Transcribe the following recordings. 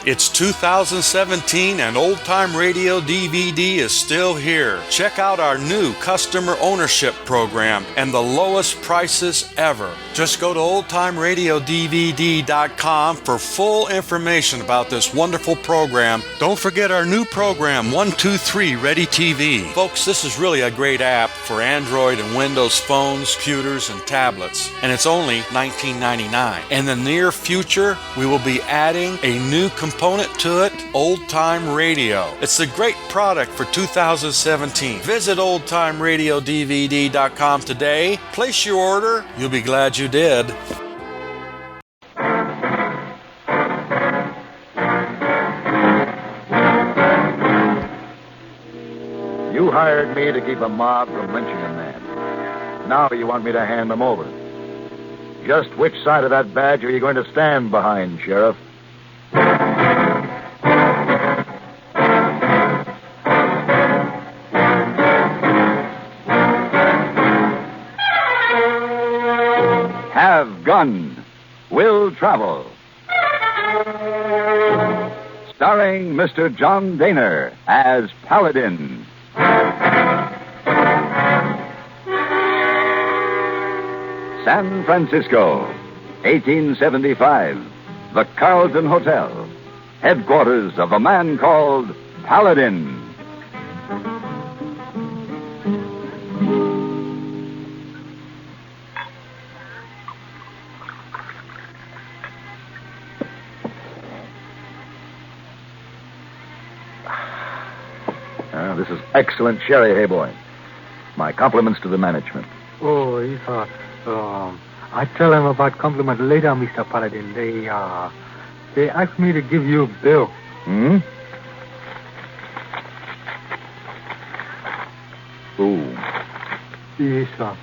It's 2017 and Old Time Radio DVD is still here. Check out our new customer ownership program and the lowest prices ever. Just go to oldtimeradiodvd.com for full information about this wonderful program. Don't forget our new program, 123 Ready TV. Folks, this is really a great app for Android and Windows phones, computers, and tablets. And it's only $19.99. In the near future, we will be adding a new component to it, Old Time Radio. It's a great product for 2017. Visit oldtimeradiodvd.com today. Place your order. You'll be glad you did. You hired me to keep a mob from lynching a man. Now you want me to hand them over. Just which side of that badge are you going to stand behind, Sheriff? Have Gun, Will Travel. Starring Mr. John Daner as Paladin. San Francisco, 1875. The Carlton Hotel. Headquarters of a man called Paladin. This is excellent sherry, Hayboy. My compliments to the management. Oh, I tell them about compliment later, Mr. Paladin. They asked me to give you a bill. Hmm? Ooh. Yes, sir.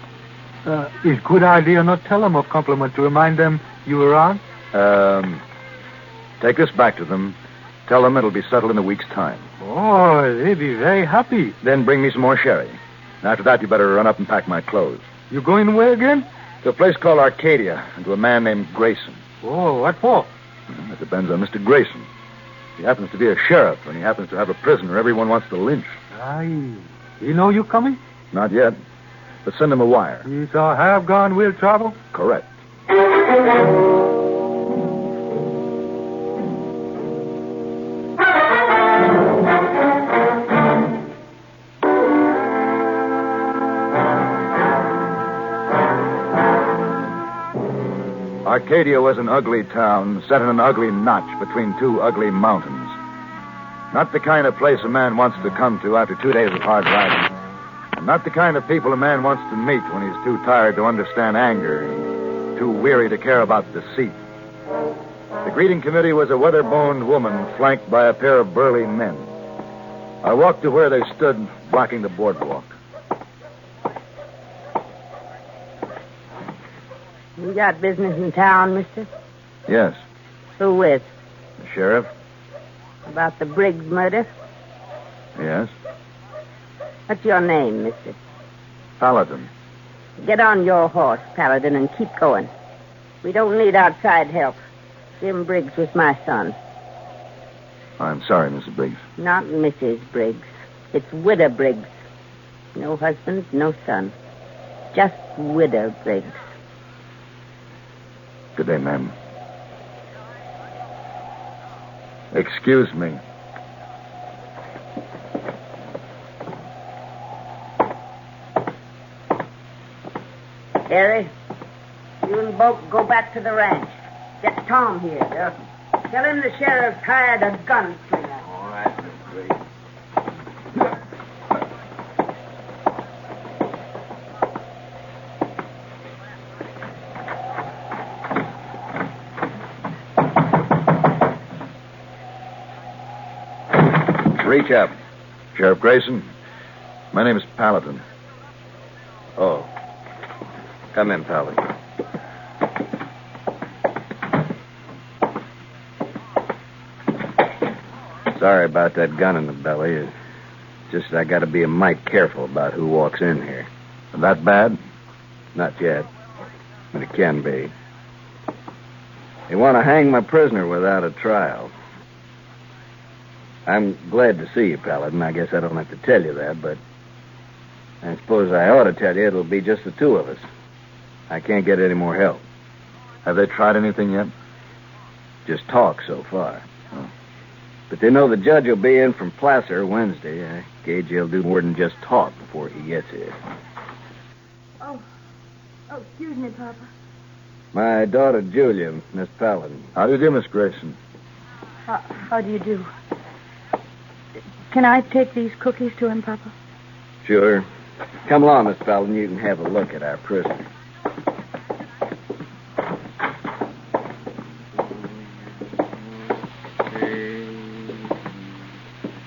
It's good idea not tell them a compliment to remind them you were on. Take this back to them. Tell them it'll be settled in a week's time. Oh, they'd be very happy. Then bring me some more sherry. After that, you better run up and pack my clothes. You going where again? To a place called Arcadia, and to a man named Grayson. Oh, what for? It depends on Mr. Grayson. He happens to be a sheriff, and he happens to have a prisoner everyone wants to lynch. Aye. You know you coming? Not yet. But send him a wire. You saw Have Gone, Will Travel? Correct. Arcadia was an ugly town set in an ugly notch between two ugly mountains. Not the kind of place a man wants to come to after 2 days of hard riding. And not the kind of people a man wants to meet when he's too tired to understand anger and too weary to care about deceit. The greeting committee was a weather-boned woman flanked by a pair of burly men. I walked to where they stood, blocking the boardwalk. You got business in town, mister? Yes. Who with? The sheriff? About the Briggs murder? Yes. What's your name, mister? Paladin. Get on your horse, Paladin, and keep going. We don't need outside help. Jim Briggs was my son. I'm sorry, Mrs. Briggs. Not Mrs. Briggs. It's Widow Briggs. No husband, no son. Just Widow Briggs. Good day, ma'am. Excuse me. Harry, you and Boke go back to the ranch. Get Tom here. Yes. Tell him the sheriff's hired a gunslinger. All right, Miss Briggs. Reach up. Sheriff Grayson, my name is Paladin. Oh. Come in, Paladin. Sorry about that gun in the belly. It's just I got to be a mite careful about who walks in here. That bad? Not yet, but it can be. You want to hang my prisoner without a trial. I'm glad to see you, Paladin. I guess I don't have to tell you that, but I suppose I ought to tell you it'll be just the two of us. I can't get any more help. Have they tried anything yet? Just talk so far. Oh. But they know the judge will be in from Placer Wednesday. I gauge he'll do more than just talk before he gets here. Oh, excuse me, Papa. My daughter, Julia, Miss Paladin. How do you do, Miss Grayson? How do you do? Can I take these cookies to him, Papa? Sure. Come along, Miss Paladin. You can have a look at our prisoner.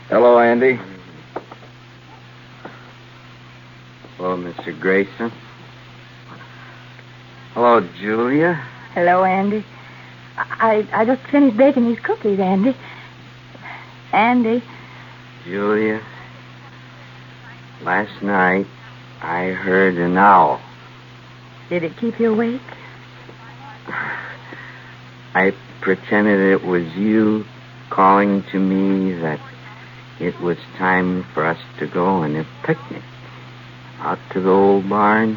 Hello, Andy. Hello, Mr. Grayson. Hello, Julia. Hello, Andy. I just finished baking these cookies, Andy. Andy. Julia, last night I heard an owl. Did it keep you awake? I pretended it was you calling to me that it was time for us to go on a picnic out to the old barn.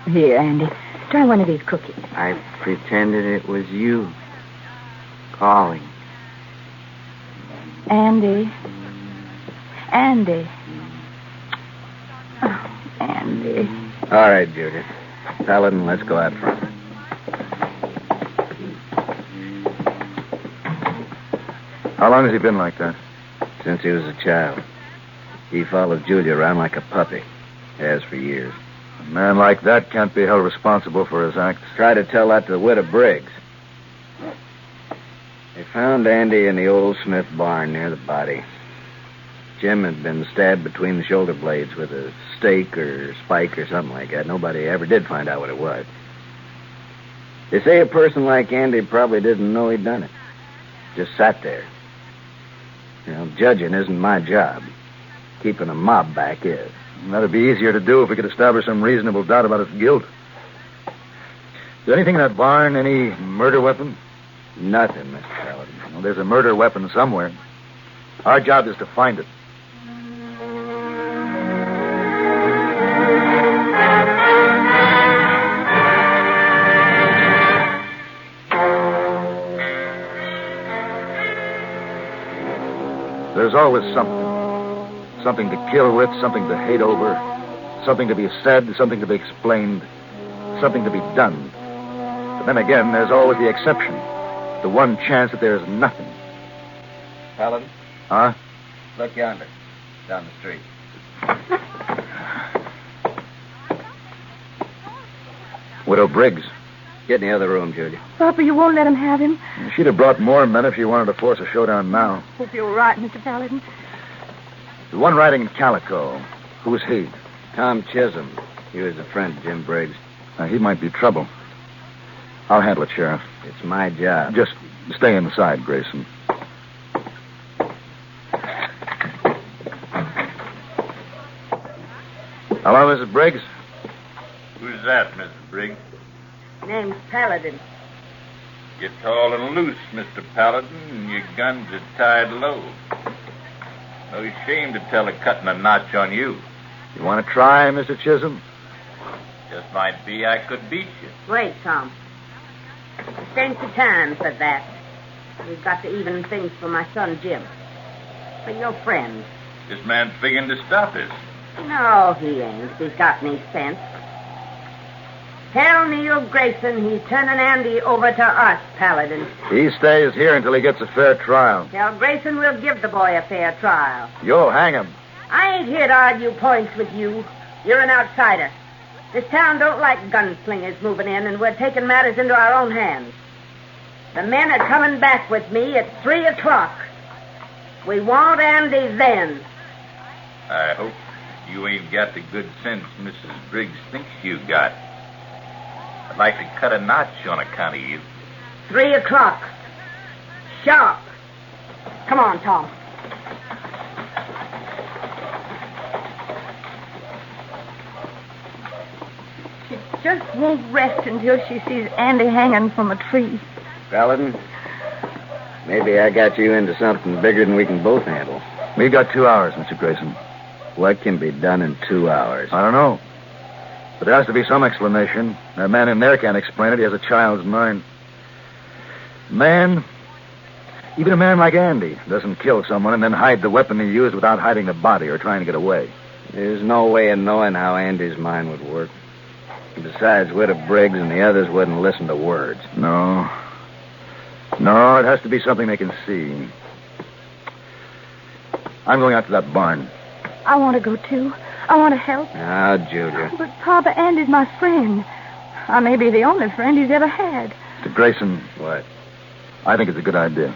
Here, Andy. Try one of these cookies. I pretended it was you calling. Andy. Andy. Oh, Andy. All right, Julia. Paladin, let's go out front. How long has he been like that? Since he was a child. He followed Julia around like a puppy. Has for years. A man like that can't be held responsible for his acts. Try to tell that to the widow Briggs. They found Andy in the old Smith barn near the body. Jim had been stabbed between the shoulder blades with a stake or spike or something like that. Nobody ever did find out what it was. They say a person like Andy probably didn't know he'd done it. Just sat there. You know, judging isn't my job. Keeping a mob back is. And that'd be easier to do if we could establish some reasonable doubt about his guilt. Is there anything in that barn, any murder weapon? Nothing, Mr. Paladin. Well, there's a murder weapon somewhere. Our job is to find it. There's always something. Something to kill with, something to hate over, something to be said, something to be explained, something to be done. But then again, there's always the exception. The one chance that there's nothing. Paladin? Huh? Look yonder. Down the street. Widow Briggs. Get in the other room, Julia. Papa, you won't let him have him? She'd have brought more men if she wanted to force a showdown now. Hope you're right, Mr. Paladin. The one riding in calico. Who's he? Tom Chisholm. He was a friend of Jim Briggs. He might be trouble. I'll handle it, Sheriff. It's my job. Just stay inside, Grayson. Hello, Mrs. Briggs. Who's that, Mrs. Briggs? Name's Paladin. Get tall and loose, Mr. Paladin, and your guns are tied low. No shame to tell of cutting a notch on you. You want to try, Mr. Chisholm? Just might be I could beat you. Wait, Tom. It ain't the time for that. We've got to even things for my son, Jim. For your friend. This man's figuring to stop us. No, he ain't. He's got any sense. Tell Neil Grayson he's turning Andy over to us, Paladin. He stays here until he gets a fair trial. Tell Grayson we'll give the boy a fair trial. You'll hang him. I ain't here to argue points with you. You're an outsider. This town don't like gunslingers moving in, and we're taking matters into our own hands. The men are coming back with me at 3 o'clock. We want Andy then. I hope you ain't got the good sense Mrs. Briggs thinks you got. I'd like to cut a notch on account of you. 3 o'clock. Sharp. Come on, Tom. She just won't rest until she sees Andy hanging from a tree. Paladin, Maybe I got you into something bigger than we can both handle. We've got 2 hours, Mr. Grayson. What can be done in 2 hours? I don't know. But there has to be some explanation. That man in there can't explain it. He has a child's mind. Even a man like Andy doesn't kill someone and then hide the weapon he used without hiding the body or trying to get away. There's no way of knowing how Andy's mind would work. Besides, Widow Briggs and the others wouldn't listen to words. No, it has to be something they can see. I'm going out to that barn. I want to go, too. I want to help. Now, Julia. But, Papa, Andy's my friend. I may be the only friend he's ever had. Mr. Grayson. What? I think it's a good idea.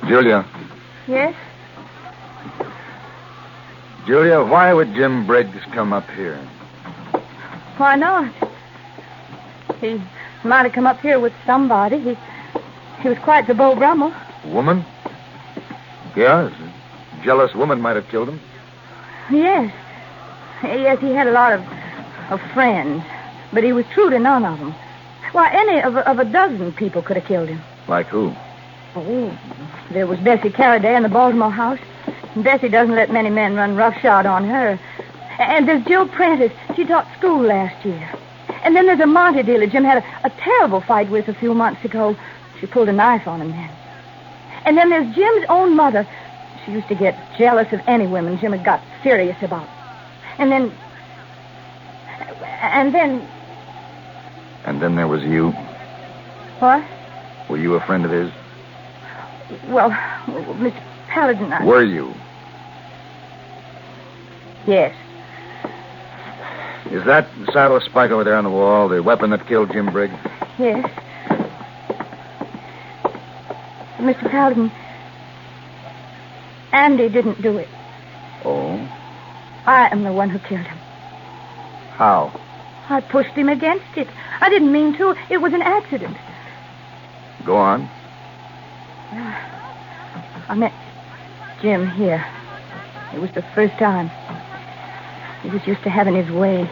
Julia. Yes? Julia, why would Jim Briggs come up here? Why not? He might have come up here with somebody. He was quite the Beau Brummel. Woman? Yes. A jealous woman might have killed him. Yes. Yes, he had a lot of friends, but he was true to none of them. Why, any of a dozen people could have killed him. Like who? Oh, there was Bessie Carradine in the Baltimore house. Bessie doesn't let many men run roughshod on her. And there's Jill Prentice. She taught school last year. And then there's a Monte dealer Jim had a terrible fight with a few months ago. She pulled a knife on him then. And then there's Jim's own mother. She used to get jealous of any women Jim had got serious about. And then... And then there was you. What? Were you a friend of his? Well, Miss Paladin, Were you? Yes. Is that saddle spike over there on the wall the weapon that killed Jim Briggs? Yes. Mr. Paladin, Andy didn't do it. Oh? I am the one who killed him. How? I pushed him against it. I didn't mean to. It was an accident. Go on. I met Jim here. It was the first time. He was used to having his way.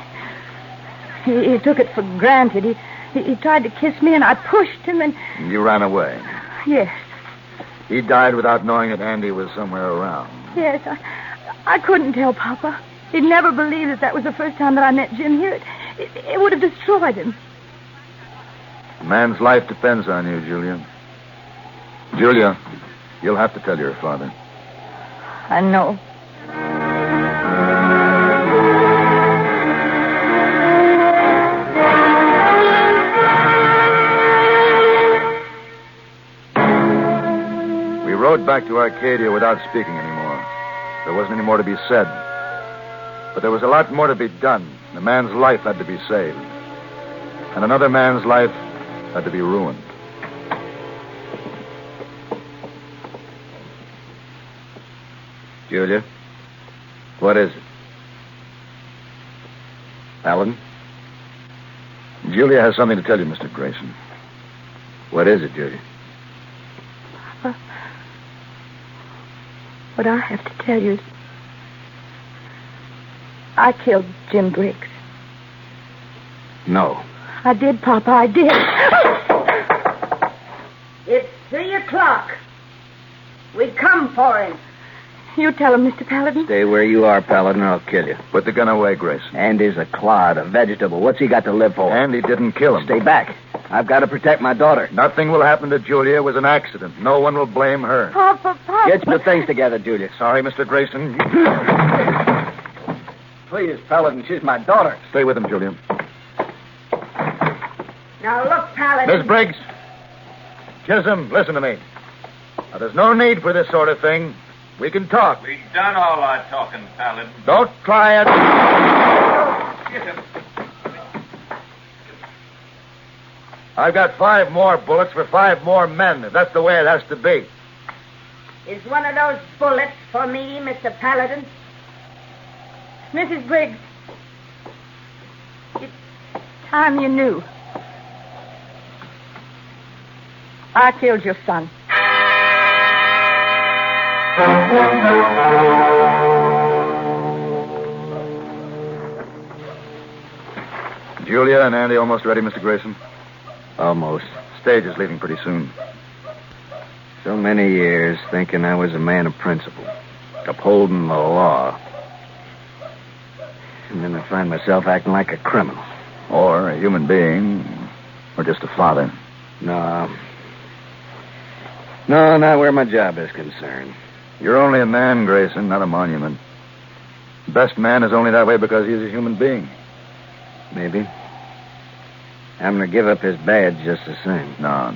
He took it for granted. He tried to kiss me, and I pushed him, and... You ran away. Yes. He died without knowing that Andy was somewhere around. Yes, I couldn't tell Papa. He'd never believe that was the first time that I met Jim here. It would have destroyed him. A man's life depends on you, Julia. Julia, you'll have to tell your father. I know. We rode back to Arcadia without speaking anymore. There wasn't any more to be said. But there was a lot more to be done. A man's life had to be saved. And another man's life had to be ruined. Julia? What is it? Paladin? Julia has something to tell you, Mr. Grayson. What is it, Julia? What I have to tell you is I killed Jim Briggs. No. I did, Papa, I did. It's 3:00. We come for him. You tell him, Mr. Paladin. Stay where you are, Paladin, or I'll kill you. Put the gun away, Grayson. Andy's a clod, a vegetable. What's he got to live for? Andy didn't kill him. Stay back. I've got to protect my daughter. Nothing will happen to Julia. It was an accident. No one will blame her. Papa. Get your things together, Julia. Sorry, Mr. Grayson. Please, Paladin, she's my daughter. Stay with him, Julia. Now, look, Paladin. Miss Briggs. Chisholm, listen to me. Now, there's no need for this sort of thing. We can talk. We've done all our talking, Paladin. Don't try it. Get him. I've got 5 more bullets for 5 more men, if that's the way it has to be. Is one of those bullets for me, Mr. Paladin? Mrs. Briggs. It's time you knew. I killed your son. Julia and Andy almost ready, Mr. Grayson? Almost. Stage is leaving pretty soon. So many years thinking I was a man of principle, upholding the law. And then I find myself acting like a criminal. Or a human being, or just a father. No, not where my job is concerned. You're only a man, Grayson, not a monument. The best man is only that way because he's a human being. Maybe. I'm going to give up his badge just the same. No.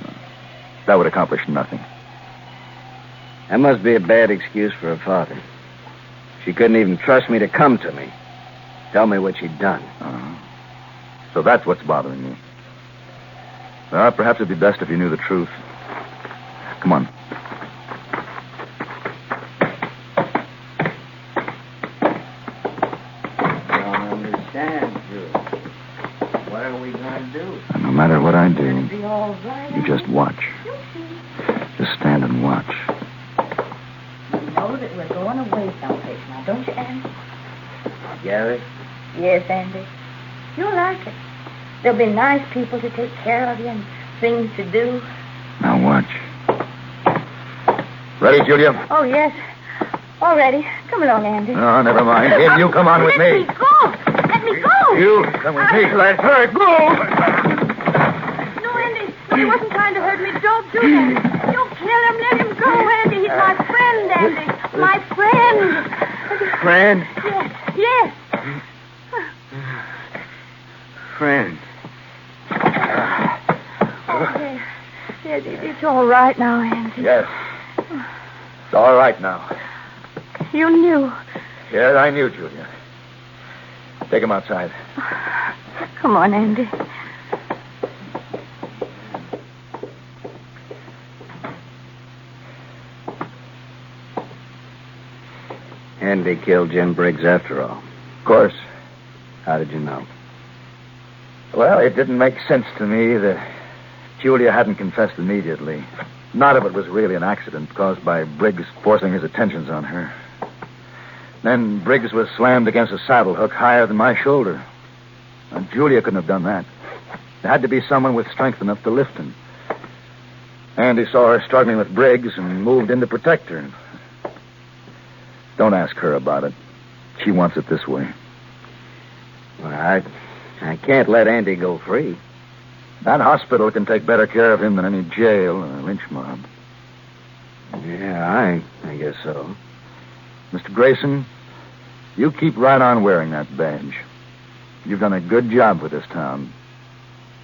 That would accomplish nothing. That must be a bad excuse for a father. She couldn't even trust me to come to me. Tell me what she'd done. So that's what's bothering you. Well, perhaps it'd be best if you knew the truth. Come on. I don't understand, Julie. What are we going to do? And no matter what I do, It'll be all right. you just watch. Just stand and watch. You know that we're going away someplace now, don't you, Andy? Gary? Yes, Andy. You'll like it. There'll be nice people to take care of you and things to do. Now watch. Ready, Julia? Oh, yes. All ready. Come along, Andy. No, never mind. Kid, you come on with me. Let me go. Let me go. You come with me. Let's hurt. Go. No, Andy. He wasn't trying to hurt me. Don't do that. You kill him. Let him go, Andy. He's my friend, Andy. My friend. Friend? Yes. Friend. Okay. It's all right now, Andy. Yes. It's all right now. You knew. Yes, I knew, Julia. Take him outside. Come on, Andy. Andy killed Jim Briggs after all. Of course. How did you know? Well, it didn't make sense to me that Julia hadn't confessed immediately. Not if it was really an accident caused by Briggs forcing his attentions on her. Then Briggs was slammed against a saddle hook higher than my shoulder. And Julia couldn't have done that. There had to be someone with strength enough to lift him. Andy saw her struggling with Briggs and moved in to protect her. Don't ask her about it. She wants it this way. Well, I can't let Andy go free. That hospital can take better care of him than any jail or lynch mob. Yeah, I guess so. Mr. Grayson, you keep right on wearing that badge. You've done a good job for this town.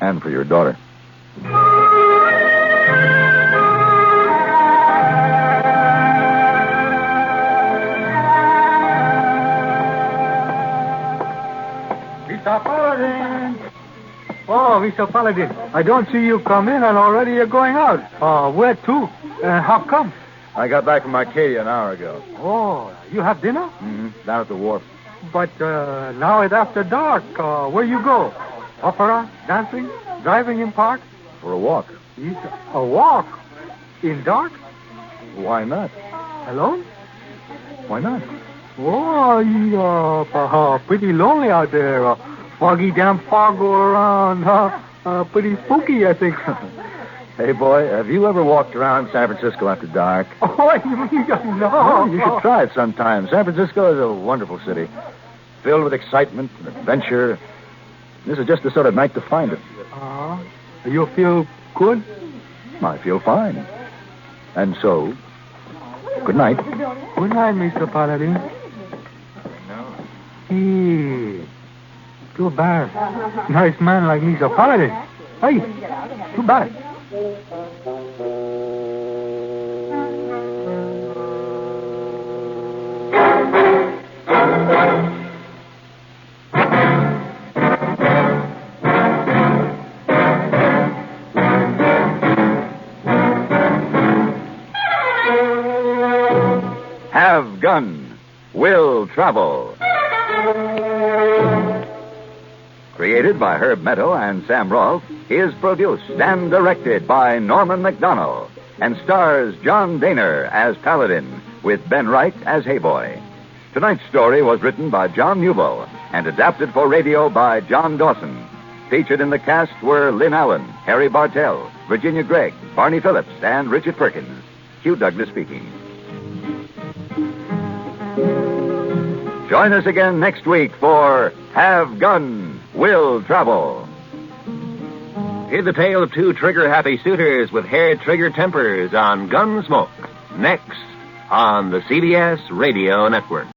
And for your daughter. Mr. Paladin! Oh, Mr. Paladin, I don't see you come in and already you're going out. Where to? How come? I got back from Arcadia an hour ago. Oh, you have dinner? Mm-hmm. Down at the wharf. But now it's after dark. Where you go? Opera? Dancing? Driving in park? For a walk. A walk? In dark? Why not? Alone? Why not? Oh, you're pretty lonely out there. Foggy, damn fog go around. Pretty spooky, I think. Hey, boy, have you ever walked around San Francisco after dark? Oh, you don't know. Well, you should try it sometime. San Francisco is a wonderful city, filled with excitement and adventure. This is just the sort of night to find it. You feel good? I feel fine. And so, good night. Good night, Mr. Paladin. Hey, too bad. Nice man like Mr. Paladin. Hey, too bad. Have Gun, Will Travel. Created by Herb Meadow and Sam Rolfe, is produced and directed by Norman McDonnell, and stars John Daner as Paladin, with Ben Wright as Hayboy. Tonight's story was written by John Newbold and adapted for radio by John Dawson. Featured in the cast were Lynn Allen, Harry Bartell, Virginia Gregg, Barney Phillips, and Richard Perkins. Hugh Douglas speaking. Join us again next week for Have Gun, Will Travel. Hear the tale of two trigger-happy suitors with hair-trigger tempers on Gunsmoke. Next on the CBS Radio Network.